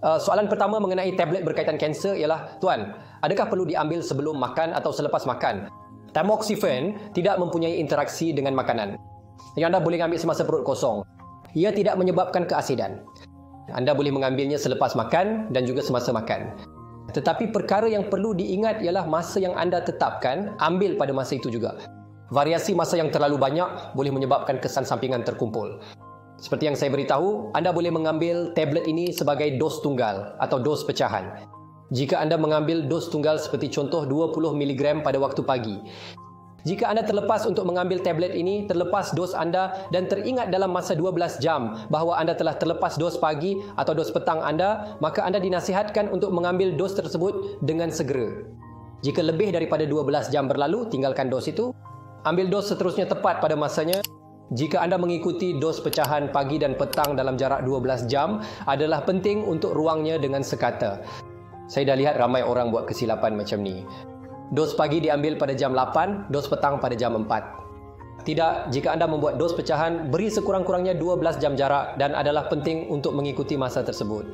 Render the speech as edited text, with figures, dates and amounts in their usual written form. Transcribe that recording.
Soalan pertama mengenai tablet berkaitan kanser ialah, Tuan, adakah perlu diambil sebelum makan atau selepas makan? Tamoxifen tidak mempunyai interaksi dengan makanan, yang anda boleh ambil semasa perut kosong. Ia tidak menyebabkan keasidan. Anda boleh mengambilnya selepas makan dan juga semasa makan. Tetapi perkara yang perlu diingat ialah masa yang anda tetapkan, ambil pada masa itu juga. Variasi masa yang terlalu banyak boleh menyebabkan kesan sampingan terkumpul. Seperti yang saya beritahu, anda boleh mengambil tablet ini sebagai dos tunggal atau dos pecahan. Jika anda mengambil dos tunggal seperti contoh 20 mg pada waktu pagi. Jika anda terlepas untuk mengambil tablet ini, terlepas dos anda dan teringat dalam masa 12 jam bahawa anda telah terlepas dos pagi atau dos petang anda, maka anda dinasihatkan untuk mengambil dos tersebut dengan segera. Jika lebih daripada 12 jam berlalu, tinggalkan dos itu. Ambil dos seterusnya tepat pada masanya. Jika anda mengikuti dos pecahan pagi dan petang dalam jarak 12 jam, adalah penting untuk ruangnya dengan sekata. Saya dah lihat ramai orang buat kesilapan macam ni. Dos pagi diambil pada jam 8, dos petang pada jam 4. Tidak, jika anda membuat dos pecahan, beri sekurang-kurangnya 12 jam jarak dan adalah penting untuk mengikuti masa tersebut.